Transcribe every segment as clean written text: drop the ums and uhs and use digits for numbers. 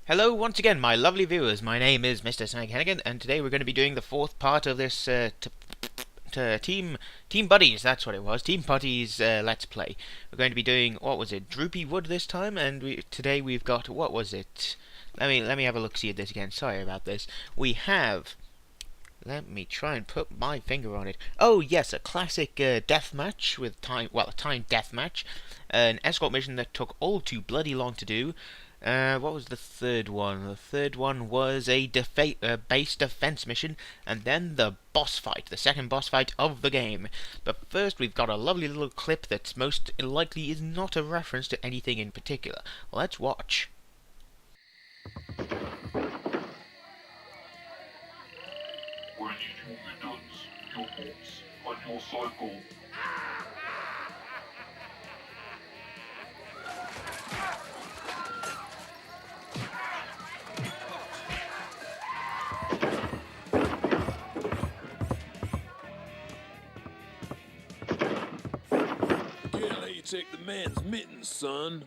Hello once again, my lovely viewers. My name is Mr. Snag Hennigan, and today we're going to be doing the fourth part of this Team Buddies. That's what it was. Team Buddies Let's Play. We're going to be doing, what was it, Droopy Wood this time, and today we've got, what was it? Let me have a look see at this again. Sorry about this. We have. Let me try and put my finger on it. Oh yes, a classic death match with time. Well, a time death match, an escort mission that took all too bloody long to do. What was the third one? The third one was a base defense mission, and then the boss fight, the second boss fight of the game. But first, we've got a lovely little clip that's most likely is not a reference to anything in particular. Let's watch. Ready to be done, your horse and your cycle. Can't let you take the man's mittens, son.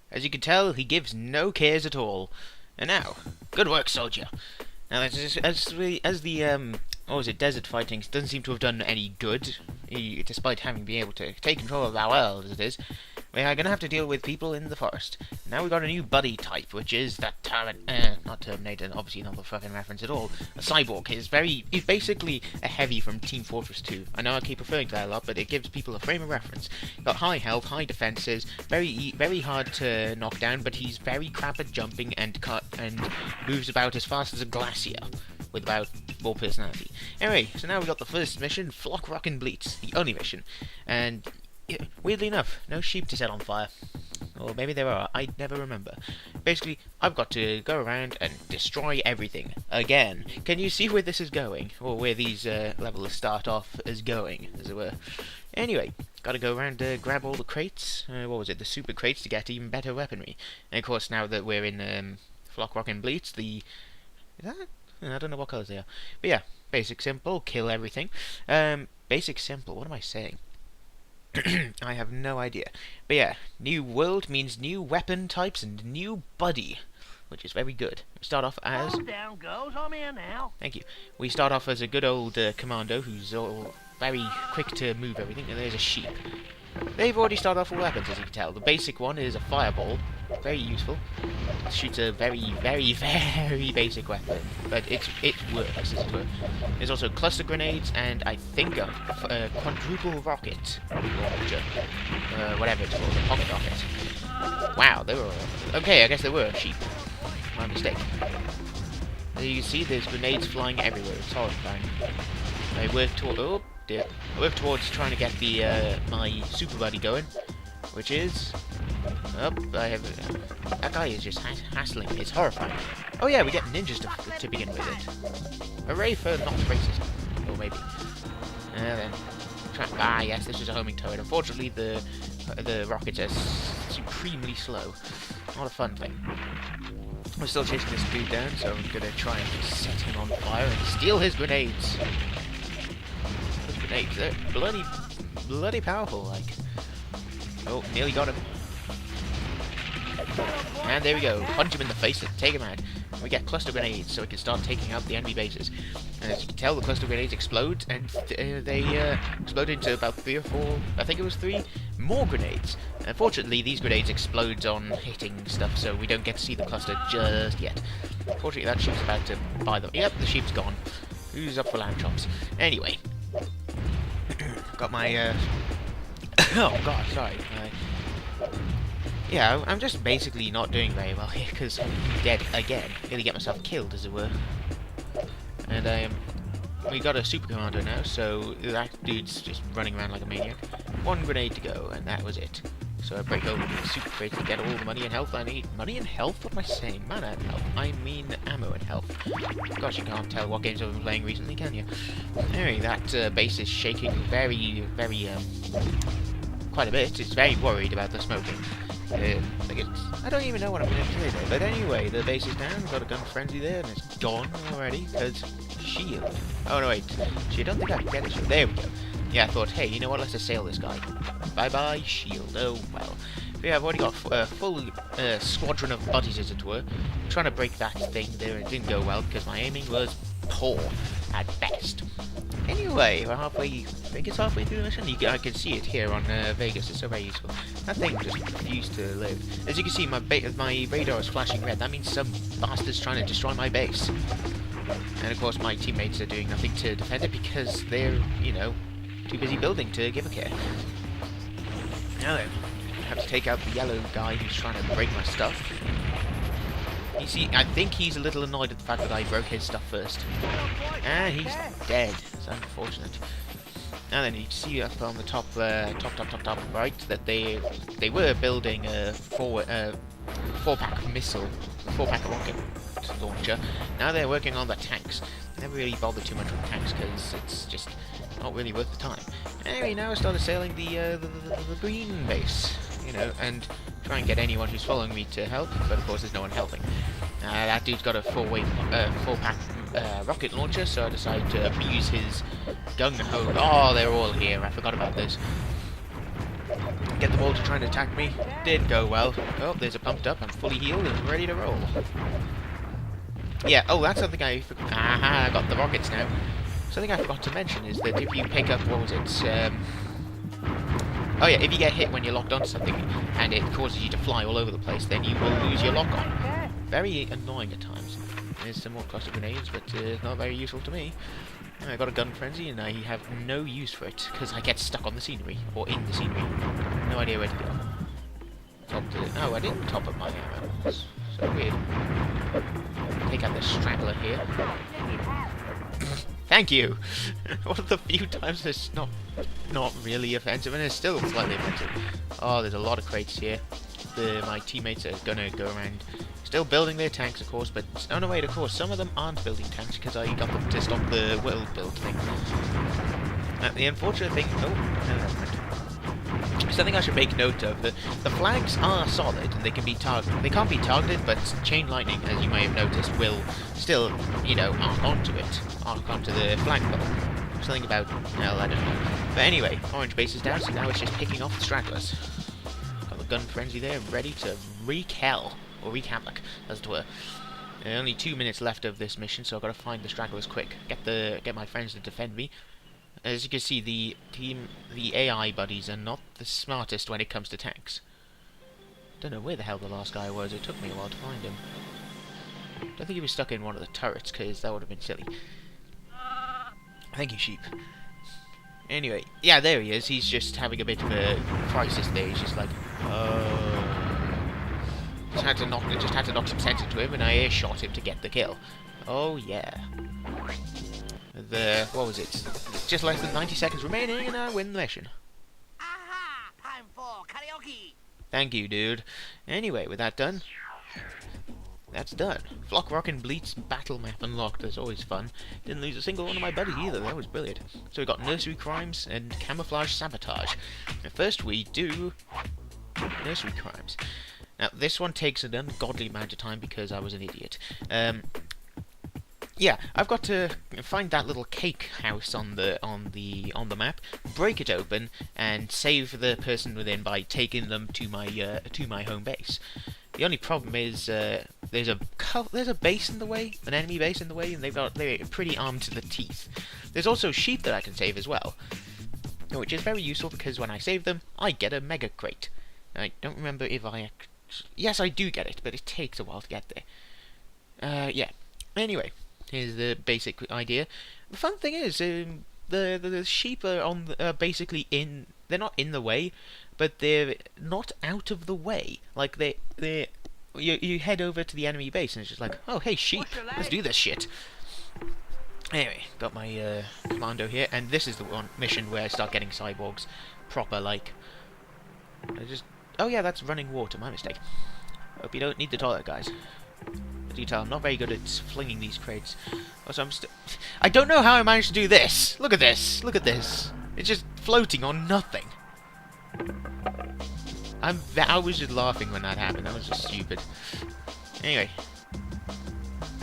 As you can tell, he gives no cares at all. And now, good work, soldier. Now, as the what was it, desert fighting doesn't seem to have done any good, despite having been able to take control of our world as it is. We are going to have to deal with people in the forest. Now we've got a new buddy type, which is that not Terminator, obviously not the fucking reference at all. A cyborg. He's basically a heavy from Team Fortress 2. I know I keep referring to that a lot, but it gives people a frame of reference. Got high health, high defenses, very hard to knock down, but he's very crap at jumping and moves about as fast as a glacier, with about more personality. Anyway, so now we've got the first mission, Flock Rockin' Bleats, the only mission, and weirdly enough, no sheep to set on fire. Or maybe there are, I never remember. Basically, I've got to go around and destroy everything. Again. Can you see where this is going? Or where these levels start off as going, as it were. Anyway, gotta go around grab all the crates. What was it? The super crates to get even better weaponry. And of course, now that we're in Flock Rockin' Bleats, Is that? I don't know what colours they are. But yeah, basic simple, kill everything. Basic simple, what am I saying? I have no idea. But yeah, new world means new weapon types and new buddy, which is very good. We start off as... Down goes, I'm here now. Thank you. We start off as a good old commando who's all very quick to move everything, and there's a sheep. They've already started off with weapons, as you can tell. The basic one is a fireball, very useful. It shoots a very basic weapon, but it works, as it were. There's also cluster grenades, and I think a quadruple rocket launcher, whatever it's called, a pocket rocket. Wow, they were... Okay, I guess they were sheep. My mistake. As you can see, there's grenades flying everywhere. It's horrifying. I work toward... Oh, dear. I work towards trying to get the my super buddy going, which is... Oh, I have... that guy is just hassling me. It's horrifying. Oh yeah, we get ninjas to begin with it. Hooray for not racist. Or maybe. Then... yes, this is a homing turret. Unfortunately, the rockets are supremely slow. Not a fun thing. We're still chasing this dude down, so I'm gonna try and just set him on fire and steal his grenades. Those grenades, they're bloody powerful, like. Oh, nearly got him. And there we go. Punch him in the face and take him out. We get cluster grenades, so we can start taking out the enemy bases. And as you can tell, the cluster grenades explode, and they explode into about 3 or 4, I think it was 3, more grenades. Unfortunately, these grenades explode on hitting stuff, so we don't get to see the cluster just yet. Fortunately, that sheep's about to buy them. Yep, the sheep's gone. Who's up for lamb chops? Anyway. Got my, oh god, sorry. Yeah, I'm just basically not doing very well here, because I'm dead again. Nearly get myself killed, as it were. And, we got a super commando now, so that dude's just running around like a maniac. 1 grenade to go, and that was it. So I break open the super crate to get all the money and health I need. Money and health? What am I saying? Mana and health. I mean ammo and health. Gosh, you can't tell what games I've been playing recently, can you? Anyway, that base is shaking very quite a bit. It's very worried about the smoking. I don't even know what I'm going to say there. But anyway, the base is down. Got a gun frenzy there, and it's gone already because shield. Oh no, wait. I don't think I can get a shield. There we go. Yeah, I thought, hey, you know what? Let's assail this guy. Bye bye shield. Oh well. But yeah, I've already got a full squadron of buddies, as it were. I'm trying to break that thing there. It didn't go well because my aiming was poor at best. Anyway, we're halfway. I think it's halfway through the mission. I can see it here on Vegas. It's so very useful. That thing just refused to live. As you can see, my radar is flashing red. That means some bastard's trying to destroy my base. And of course, my teammates are doing nothing to defend it because they're, you know, too busy building to give a care. Now then, I have to take out the yellow guy who's trying to break my stuff. You see, I think he's a little annoyed at the fact that I broke his stuff first. And he's dead. It's unfortunate. Now then, you see up on the top right that they were building a four-pack missile, four-pack rocket launcher. Now they're working on the tanks. Never really bothered too much with tanks because it's just not really worth the time. Anyway, now I started sailing the green base, you know, and try and get anyone who's following me to help, but of course there's no one helping. That dude's got a four-pack rocket launcher, so I decided to abuse his gung-ho. Oh, they're all here, I forgot about this. Get them all to try and attack me. Did go well. Oh, there's a pumped up, I'm fully healed and ready to roll. Yeah, oh, that's something I forgot. Aha, I got the rockets now. Something I forgot to mention is that if you pick up, what was it, oh yeah, if you get hit when you're locked onto something and it causes you to fly all over the place, then you will lose your lock on. Very annoying at times. There's some more cluster grenades, but not very useful to me. I got a gun frenzy and I have no use for it because I get stuck on the scenery, or in the scenery. No idea where to go. No, I didn't top up my ammo. That's so weird. Take out the straggler here. Thank you! One of the few times it's not really offensive, and it's still slightly offensive. Oh, there's a lot of crates here. My teammates are gonna go around, still building their tanks, of course, but oh no, wait, of course, some of them aren't building tanks because I got them to stop the world build thing. The unfortunate thing, oh, no, never mind. Something I should make note of: the flags are solid and they can be They can't be targeted, but chain lightning, as you may have noticed, will still, you know, arc onto the flagpole. Something about, well, I don't know. But anyway, orange base is down, so now it's just picking off the stragglers. Got the gun frenzy there, ready to wreak hell, or wreak havoc, as it were. Only 2 minutes left of this mission, so I've got to find the stragglers quick. Get my friends to defend me. As you can see, the AI buddies are not the smartest when it comes to tanks. Don't know where the hell the last guy was. It took me a while to find him. Don't think he was stuck in one of the turrets, because that would have been silly. Thank you, sheep. Anyway, yeah, there he is. He's just having a bit of a crisis there. He's just like, just had to knock some sense into him, and I air shot him to get the kill. Oh yeah. What was it? Just less than 90 seconds remaining, and I win the mission. Aha! Time for karaoke! Thank you, dude. Anyway, with that done, that's done. Flock Rock and Bleat's battle map unlocked. That's always fun. Didn't lose a single one of my buddies either. That was brilliant. So we got nursery crimes and camouflage sabotage. Now first we do nursery crimes. Now this one takes an ungodly amount of time because I was an idiot. Yeah, I've got to find that little cake house on the map, break it open, and save the person within by taking them to my home base. The only problem is there's a base in the way, an enemy base in the way, and they're pretty armed to the teeth. There's also sheep that I can save as well, which is very useful because when I save them, I get a mega crate. I don't remember if yes, I do get it, but it takes a while to get there. Yeah. Anyway. Here's the basic idea. The fun thing is, the sheep are basically in. They're not in the way, but they're not out of the way. Like you head over to the enemy base and it's just like, oh hey sheep, let's do this shit. Anyway, got my commando here, and this is the one mission where I start getting cyborgs proper. Like, oh yeah, that's running water. My mistake. Hope you don't need the toilet, guys. As you tell, I'm not very good at flinging these crates. Also, I don't know how I managed to do this. Look at this. Look at this. It's just floating on nothing. I was just laughing when that happened. That was just stupid. Anyway,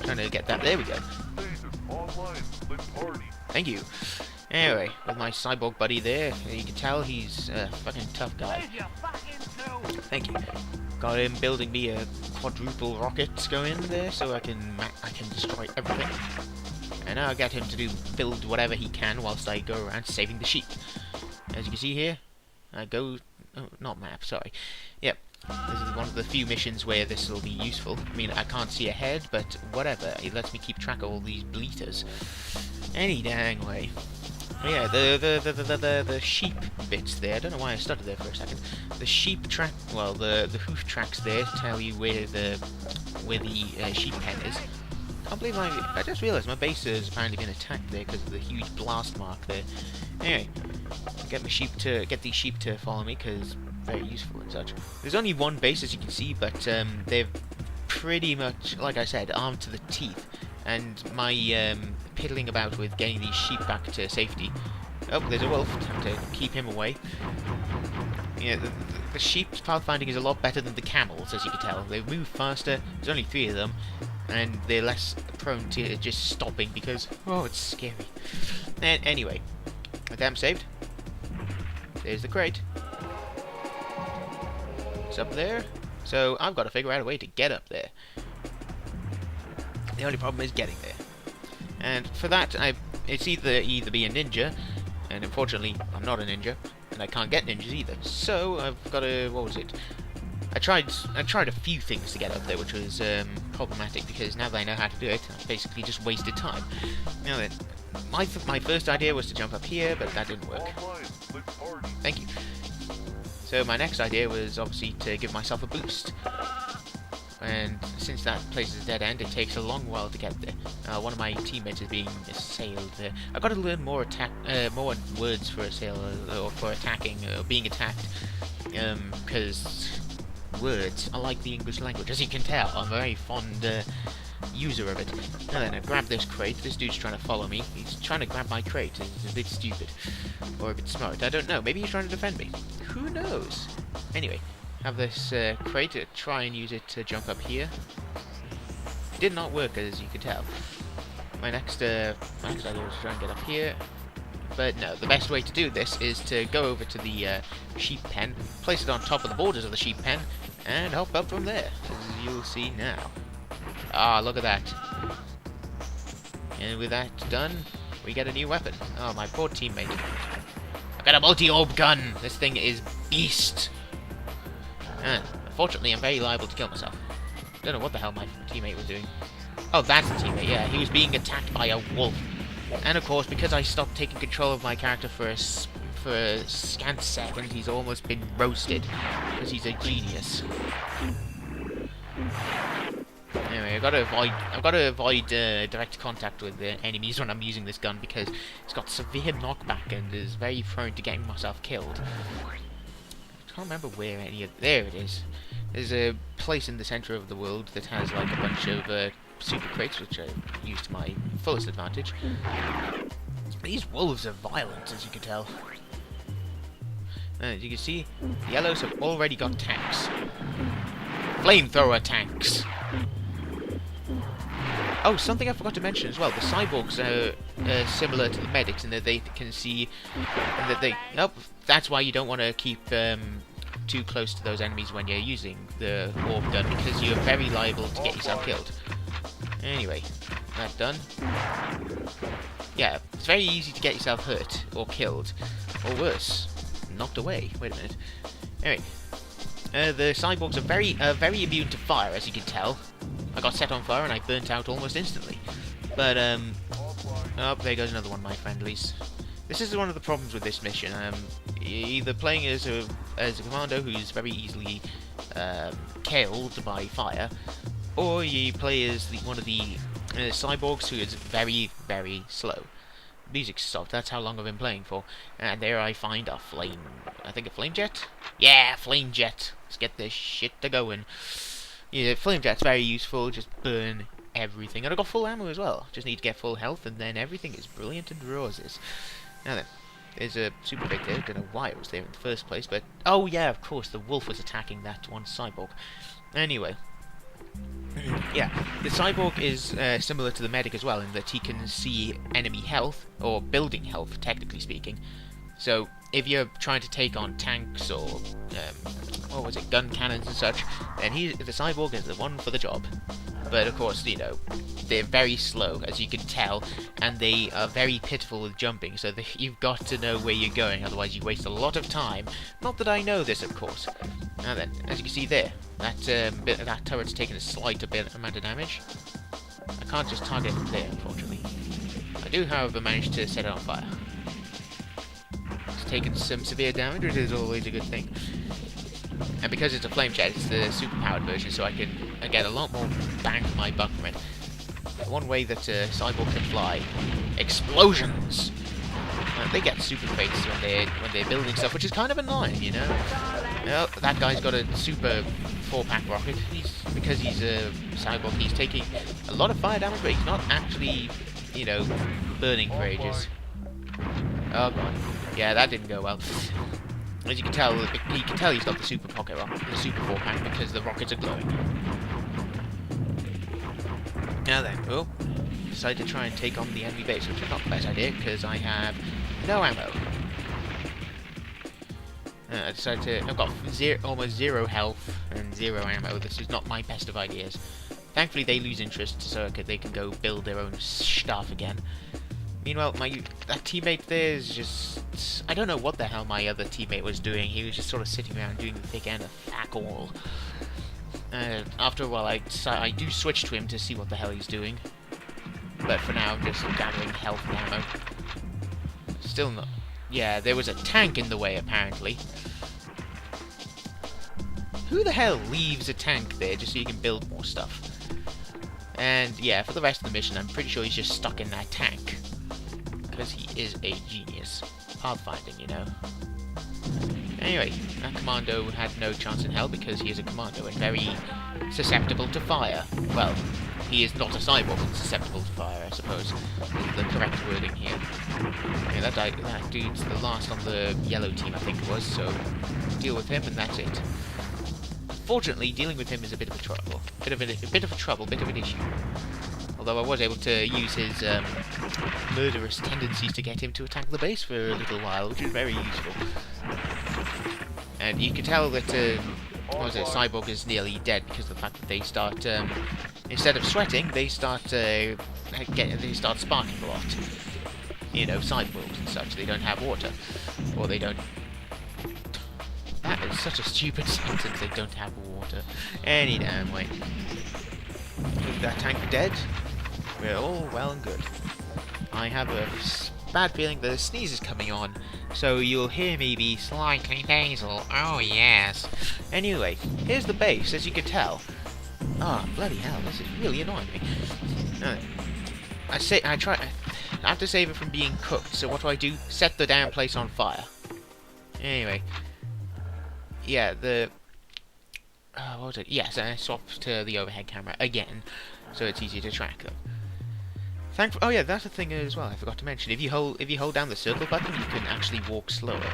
trying to get that. There we go. Thank you. Anyway, with my cyborg buddy there, you can tell he's a fucking tough guy. Where's your fucking tools? Thank you. Got him building me a quadruple rocket going there, so I can destroy everything. And now I get him to build whatever he can whilst I go around saving the sheep. As you can see here, I go. Oh, not map. Sorry. Yep. This is one of the few missions where this will be useful. I mean, I can't see ahead, but whatever. It lets me keep track of all these bleaters. Any dang way. But yeah, the sheep bits there. I don't know why I stuttered there for a second. The sheep track, well, the hoof tracks there tell you where the sheep pen is. Can't believe I just realised my base has apparently been attacked there because of the huge blast mark there. Anyway, get these sheep to follow me because very useful and such. There's only one base, as you can see, but they're pretty much, like I said, armed to the teeth. And my piddling about with getting these sheep back to safety. Oh, there's a wolf. Time to keep him away. Yeah, the sheep's pathfinding is a lot better than the camels, as you can tell. They move faster. There's only 3 of them, and they're less prone to just stopping because, oh, it's scary. And anyway, with them saved, there's the crate. It's up there, so I've got to figure out a way to get up there. The only problem is getting there, and for that, it's either be a ninja, and unfortunately, I'm not a ninja, and I can't get ninjas either. So I've got to, what was it? I tried a few things to get up there, which was problematic because now that I know how to do it, I've basically just wasted time. Now then, my first idea was to jump up here, but that didn't work. Thank you. So my next idea was obviously to give myself a boost. And since that place is a dead end, it takes a long while to get there. One of my teammates is being assailed there. I've got to learn more words for assail or for attacking or being attacked. Because words are like the English language, as you can tell. I'm a very fond user of it. Now then, I grab this crate. This dude's trying to follow me. He's trying to grab my crate. It's a bit stupid. Or a bit smart. I don't know. Maybe he's trying to defend me. Who knows? Anyway, have this crate to try and use it to jump up here. It did not work, as you can tell. My next idea was to try and get up here. But no, the best way to do this is to go over to the sheep pen, place it on top of the borders of the sheep pen, and hop up from there, as you'll see now. Ah, look at that. And with that done, we get a new weapon. Oh, my poor teammate. I've got a multi-orb gun! This thing is beast! And, unfortunately, I'm very liable to kill myself. Don't know what the hell my teammate was doing. Oh, that's the teammate, yeah. He was being attacked by a wolf. And of course, because I stopped taking control of my character for a scant second, he's almost been roasted. Because he's a genius. Anyway, I've got to avoid direct contact with the enemies when I'm using this gun because it's got severe knockback and is very prone to getting myself killed. I can't remember where any of... There it is. There's a place in the center of the world that has like a bunch of super crates, which I use to my fullest advantage. These wolves are violent, as you can tell. As you can see, the yellows have already got tanks. Flamethrower tanks! Oh, something I forgot to mention as well. The cyborgs are similar to the medics in that they can see... and that they... Nope, that's why you don't want to keep too close to those enemies when you're using the orb gun, because you're very liable to get yourself killed. Anyway, that done. Yeah, it's very easy to get yourself hurt, or killed, or worse, knocked away. Wait a minute. Anyway, the cyborgs are very immune to fire, as you can tell. I got set on fire and I burnt out almost instantly. But, oh, there goes another one of my friendlies. This is one of the problems with this mission. Either playing as a commando who's very easily killed by fire, or you play as one of the cyborgs who is very, very slow. Music stopped, that's how long I've been playing for. And there I find a flame... I think a flame jet? Yeah, flame jet! Let's get this shit to going. Yeah, flame jet's very useful, just burn everything. And I got full ammo as well. Just need to get full health and then everything is brilliant and roses. Now then, there's a super bait there. Don't know why it was there in the first place, but oh yeah, of course, the wolf was attacking that one cyborg. Anyway, yeah, the cyborg is similar to the medic as well in that he can see enemy health, or building health, technically speaking. So if you're trying to take on tanks or what was it, gun cannons and such, then the cyborg is the one for the job. But of course, you know, they're very slow, as you can tell, and they are very pitiful with jumping, so you've got to know where you're going, otherwise you waste a lot of time. Not that I know this, of course. Now then, as you can see there, that turret's taken a slight amount of damage. I can't just target it from there, unfortunately. I do, however, manage to set it on fire. It's taken some severe damage, which is always a good thing. And because it's a flame jet, it's the super-powered version, so I can get a lot more bang for my buck from it. One way that Cyborg can fly: explosions! They get super fates when they're building stuff, which is kind of annoying, you know? Well, that guy's got a super 4-pack rocket. Because he's a Cyborg, he's taking a lot of fire damage, but he's not actually, you know, burning for ages. Oh god. Yeah, that didn't go well. As you can tell, he's got the super pocket rocket, the super 4-pack, because the rockets are glowing. Now then, oh, decided to try and take on the enemy base, which is not the best idea, because I have no ammo. I decided to, I've got almost 0 health and 0 ammo. This is not my best of ideas. Thankfully, they lose interest, so they can go build their own stuff again. Meanwhile, that teammate there is just... I don't know what the hell my other teammate was doing. He was just sort of sitting around doing the thick end of fuck all. After a while, I do switch to him to see what the hell he's doing. But for now, I'm just gathering health and ammo. Still not... Yeah, there was a tank in the way, apparently. Who the hell leaves a tank there just so you can build more stuff? And yeah, for the rest of the mission, I'm pretty sure he's just stuck in that tank. Because he is a genius. Pathfinding, you know. Anyway, that commando had no chance in hell because he is a commando and very susceptible to fire. Well, he is not a cyborg and susceptible to fire, I suppose, is the correct wording here. Yeah, that dude's the last on the yellow team, I think it was, so deal with him and that's it. Fortunately, dealing with him is a bit of a trouble. Bit of an issue. Although I was able to use his murderous tendencies to get him to attack the base for a little while, which is very useful. And you can tell that Cyborg is nearly dead because of the fact that they start, instead of sweating, they start sparking a lot. You know, cyborgs and such. They don't have water, or they don't. That is such a stupid sentence. They don't have water. Any damn way. With that tank dead, we're all well and good. I have a bad feeling that a sneeze is coming on, so you'll hear me be slightly nasal. Oh yes. Anyway, here's the base, as you can tell. Ah, bloody hell, this is really annoying me. I have to save it from being cooked, so what do? Set the damn place on fire. Anyway. Yeah, what was it? Yes, I swapped to the overhead camera again, so it's easier to track them. Oh yeah, that's a thing as well. I forgot to mention. If you hold down the circle button, you can actually walk slower.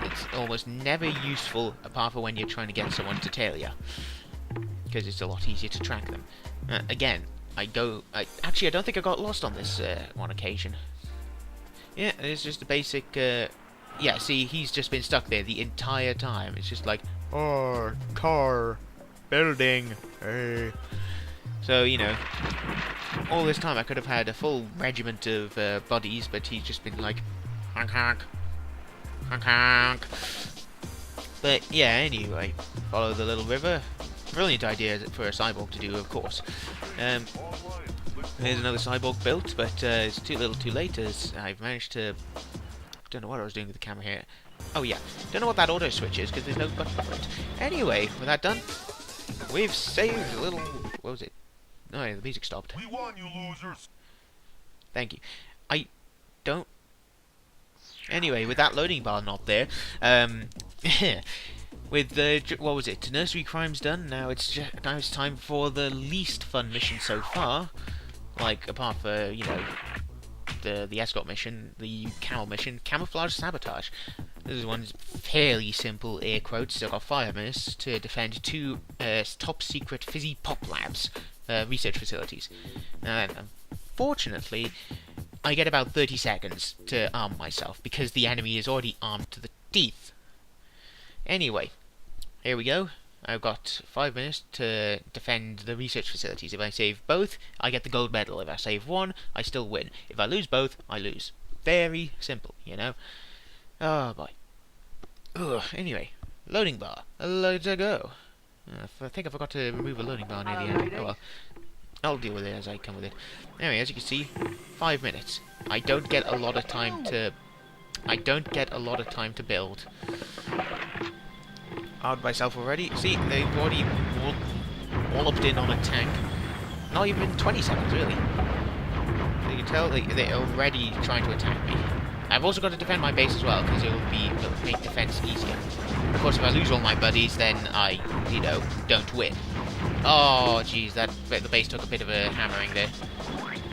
It's almost never useful, apart from when you're trying to get someone to tail you, because it's a lot easier to track them. Again, I don't think I got lost on this one occasion. Yeah, it's just a basic. Yeah, see, he's just been stuck there the entire time. It's just like, oh, car, building, hey. So, you know, all this time I could have had a full regiment of buddies, but he's just been like, honk honk, honk honk. But yeah, anyway, follow the little river. Brilliant idea for a cyborg to do, of course. Here's another cyborg built, but it's too little too late as I've managed to... Don't know what I was doing with the camera here. Oh yeah, don't know what that auto switch is because there's no button for it. Anyway, with that done, we've saved a little... What was it? No, the music stopped. We won, you losers. Thank you. I don't... Anyway, with that loading bar not there, with the... What was it? Nursery crimes done. Now it's time for the least fun mission so far. Like, apart from, you know... the escort mission, the camel mission, camouflage sabotage. This is one fairly simple, air quotes. So I've got 5 minutes to defend 2 top secret fizzy pop labs, research facilities. Unfortunately, I get about 30 seconds to arm myself because the enemy is already armed to the teeth. Anyway, here we go. I've got 5 minutes to defend the research facilities. If I save both, I get the gold medal. If I save one, I still win. If I lose both, I lose. Very simple, you know. Oh boy. Ugh, anyway, loading bar. Let's go. I think I forgot to remove a loading bar near the end. Oh well. I'll deal with it as I come with it. Anyway, as you can see, 5 minutes. I don't get a lot of time to build. Armed myself already. See, they've already walloped in on a tank. Not even 20 seconds, really. So you can tell they're already trying to attack me. I've also got to defend my base as well, because it'll make defense easier. Of course, if I lose all my buddies, then I, you know, don't win. Oh, jeez, the base took a bit of a hammering there.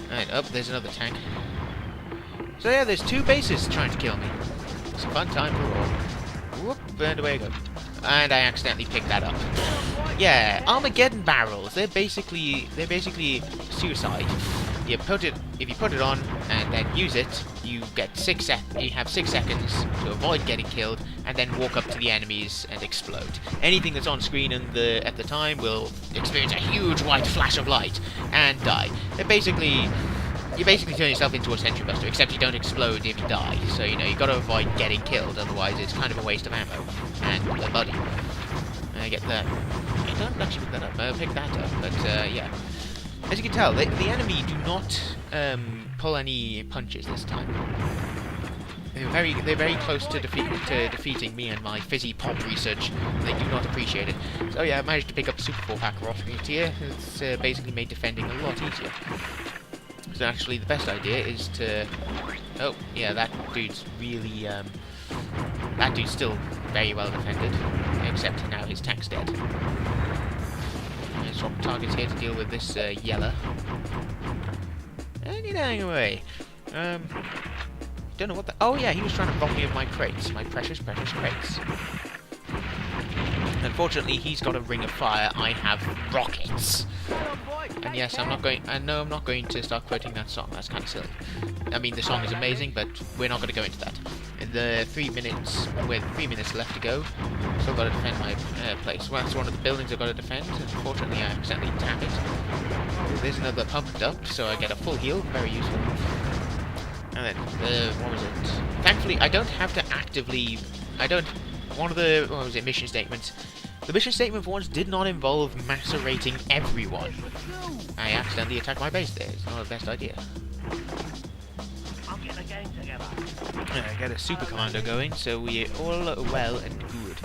Alright, oh, there's another tank. So yeah, there's 2 bases trying to kill me. It's a fun time for all. Whoop, and away I go. And I accidentally picked that up. Yeah, Armageddon barrels. They're basically suicide. If you put it on and then use it, you get you have 6 seconds to avoid getting killed, and then walk up to the enemies and explode. Anything that's on screen at the time will experience a huge white flash of light and die. You basically turn yourself into a sentry buster, except you don't explode if you die. So you know you got to avoid getting killed, otherwise it's kind of a waste of ammo and a buddy. I get that. I don't actually pick that up. I picked that up, but yeah. As you can tell, the enemy do not pull any punches this time. They're very close to defeating me and my fizzy pop research. They do not appreciate it. So yeah, I managed to pick up a Super 4 pack off it here. It's basically made defending a lot easier. So actually, the best idea is to... Oh, yeah, that dude's really... that dude's still very well defended, except now his tank's dead. Swap targets here to deal with this yellow. And you're dying away. Don't know what the... Oh yeah, he was trying to rob me of my crates, my precious, precious crates. Unfortunately, he's got a ring of fire. I have rockets. And yes, I'm not going to start quoting that song. That's kind of silly. I mean, the song is amazing, but we're not going to go into that. In the 3 minutes, with 3 minutes left to go, still got to defend my place. Well, that's one of the buildings I've got to defend. Unfortunately, I accidentally tap it. There's another pump up, so I get a full heal. Very useful. And then, what was it? Thankfully, I don't have to actively... One of the, what was it, mission statements. The mission statement for once did not involve macerating everyone. I accidentally attacked my base there. It's not the best idea. I'll get the gang together. I got a super commando going, so we're all well and good.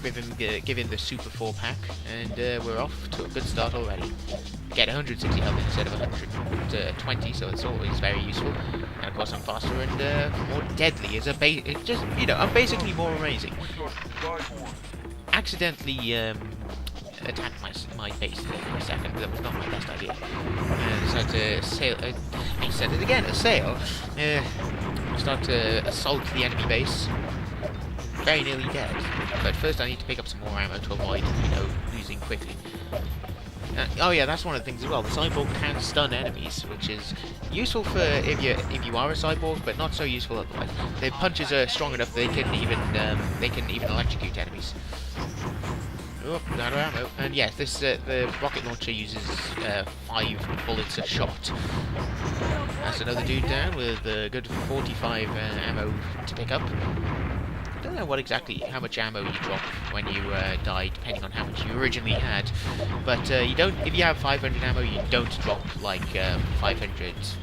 Give him the Super 4 pack, and we're off to a good start already. Get 160 health instead of 120, so it's always very useful. And of course I'm faster and more deadly as a base. It's just, you know, I'm basically more amazing. Accidentally attacked my base there for a second, but that was not my best idea. Decided to sail, I said it again, a sail. Start to assault the enemy base. Very nearly dead. But first I need to pick up some more ammo to avoid, you know, losing quickly. Oh yeah, that's one of the things as well. The cyborg can stun enemies, which is useful for if you are a cyborg, but not so useful otherwise. Their punches are strong enough they can even electrocute enemies. Oh, out of ammo. And yes, this the rocket launcher uses 5 bullets a shot. That's another dude down with a good 45 ammo to pick up. I don't know how much ammo you drop when you die, depending on how much you originally had. But you don't. If you have 500 ammo, you don't drop like 500's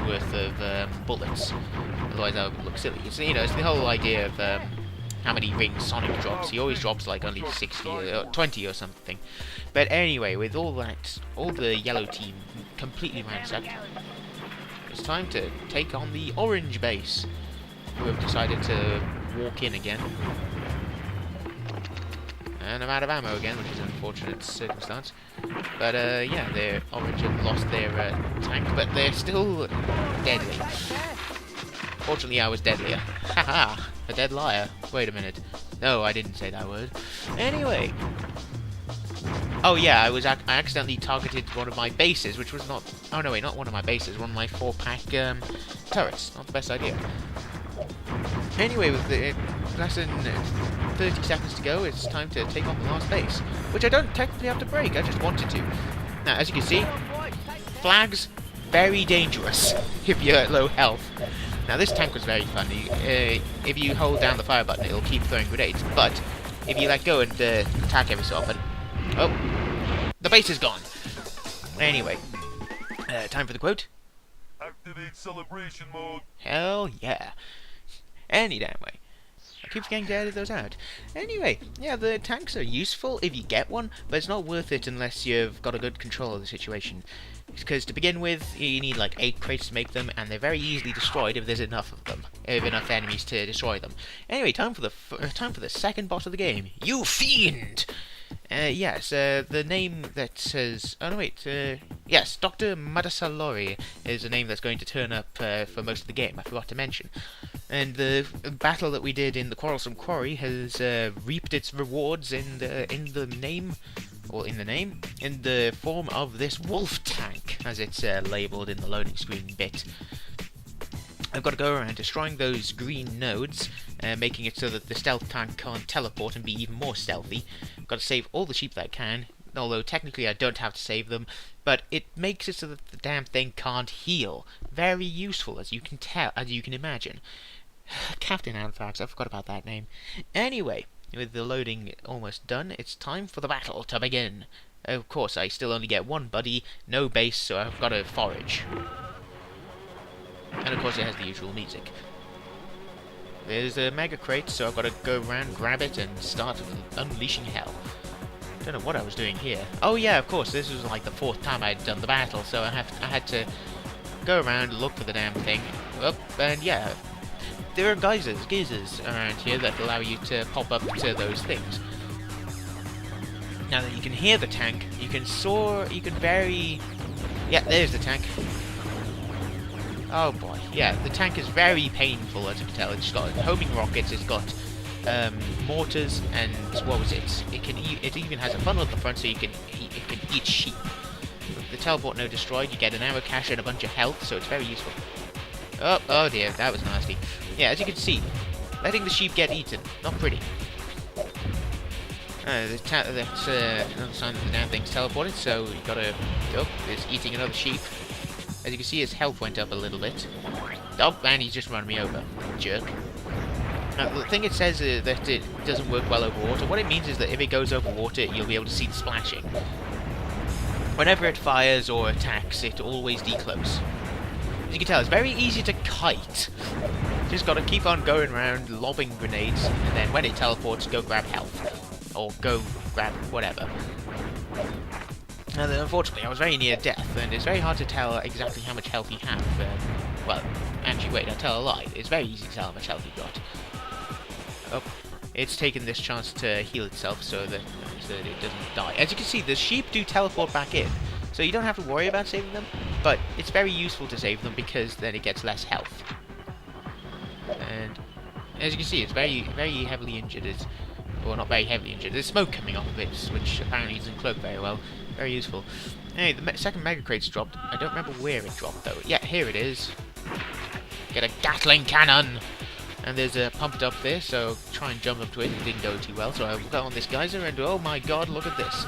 worth of bullets. Otherwise, that would look silly. It's, you know, it's the whole idea of how many rings Sonic drops. He always drops like only 60 or 20 or something. But anyway, with all that, all the yellow team completely ransacked, it's time to take on the orange base, who have decided to walk in again. And I'm out of ammo again, which is an unfortunate circumstance. But yeah, they're orange and lost their tank, but they're still deadly. Fortunately, I was deadlier. Haha, a dead liar. Wait a minute. No, I didn't say that word. Anyway. Oh yeah, I accidentally targeted one of my bases, which was not... Oh no, wait, not one of my bases. One of my 4-pack turrets. Not the best idea. Anyway, with the less than 30 seconds to go, it's time to take on the last base. Which I don't technically have to break, I just wanted to. Now, as you can see, flags, very dangerous if you're at low health. Now, this tank was very funny. If you hold down the fire button, it'll keep throwing grenades. But if you let go and attack every so often... Oh, the base is gone. Anyway, time for the quote. Activate celebration mode. Hell yeah. Any damn way. I keep forgetting to edit those out. Anyway, yeah, the tanks are useful if you get one, but it's not worth it unless you've got a good control of the situation. Because to begin with, you need like 8 crates to make them, and they're very easily destroyed if there's enough of them, if enough enemies to destroy them. Anyway, time for the second boss of the game. You fiend! Yes, the name that says... Oh no, wait, yes, Dr. Madasalorrie is a name that's going to turn up for most of the game, I forgot to mention. And the battle that we did in the Quarrelsome Quarry has reaped its rewards in the name, in the form of this wolf tank, as it's labelled in the loading screen bit. I've got to go around destroying those green nodes, making it so that the stealth tank can't teleport and be even more stealthy. I've got to save all the sheep that I can, although technically I don't have to save them, but it makes it so that the damn thing can't heal. Very useful, as you can imagine. Captain Anthrax, I forgot about that name. Anyway, with the loading almost done, it's time for the battle to begin. Of course, I still only get one buddy, no base, so I've got to forage. And of course it has the usual music. There's a mega crate, so I've got to go around, grab it, and start unleashing hell. Don't know what I was doing here. Oh yeah, of course, this was like the 4th time I'd done the battle, so I had to go around, look for the damn thing. And yeah, there are geysers around here that allow you to pop up to those things. Now that you can hear the tank, you can soar, you can vary... Yeah, there's the tank. Oh boy, yeah, the tank is very painful, as you can tell. It's got homing rockets, it's got mortars, and what was it? It even has a funnel at the front, so it can eat sheep. With the teleport node destroyed, you get an arrow cache and a bunch of health, so it's very useful. Oh dear, that was nasty. Yeah, as you can see, letting the sheep get eaten, not pretty. That's another sign that the damn thing's teleported, so you gotta... Oh, it's eating another sheep. As you can see, his health went up a little bit. Oh, and he's just run me over. Jerk. Now, the thing it says that it doesn't work well over water. What it means is that if it goes over water, you'll be able to see the splashing. Whenever it fires or attacks, it always decloaks. As you can tell, it's very easy to kite. Just gotta keep on going around, lobbing grenades, and then when it teleports, go grab health. Or go grab whatever. Now, unfortunately, I was very near death, and it's very hard to tell exactly how much health you have. Well, actually, wait, I'll tell a lie. It's very easy to tell how much health you've got. Oh, it's taken this chance to heal itself so that it doesn't die. As you can see, the sheep do teleport back in, so you don't have to worry about saving them, but it's very useful to save them because then it gets less health. And as you can see, it's very, very heavily injured. Well, not very heavily injured. There's smoke coming off of it, which apparently doesn't cloak very well. Very useful. Anyway, the second mega crate's dropped. I don't remember where it dropped, though. Yeah, here it is. Get a Gatling cannon! And there's a pump up there, so try and jump up to it. It didn't go too well, so I got on this geyser, and oh my god, look at this.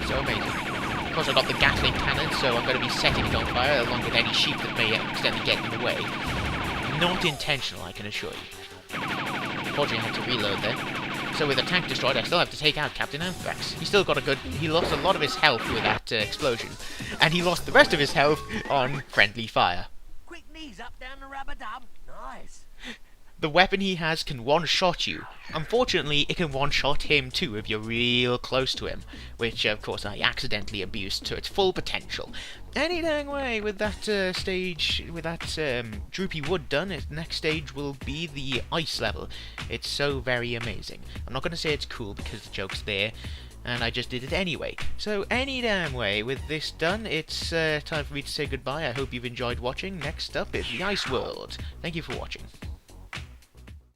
So amazing. Of course, I got the Gatling cannon, so I'm going to be setting it on fire, along with any sheep that may accidentally get in the way. Not intentional, I can assure you. Unfortunately, I had to reload then. So with the tank destroyed, I still have to take out Captain Anthrax. He lost a lot of his health with that explosion, and he lost the rest of his health on friendly fire. Quick knees up down the rubber dub. Nice. the weapon he has can one-shot you. Unfortunately, it can one-shot him too if you're real close to him, which of course I accidentally abused to its full potential. Any dang way with that stage, with that Droopy wood done, its next stage will be the ice level. It's so very amazing. I'm not going to say it's cool because the joke's there, and I just did it anyway. So any damn way with this done, it's time for me to say goodbye. I hope you've enjoyed watching. Next up is the Ice World. Thank you for watching.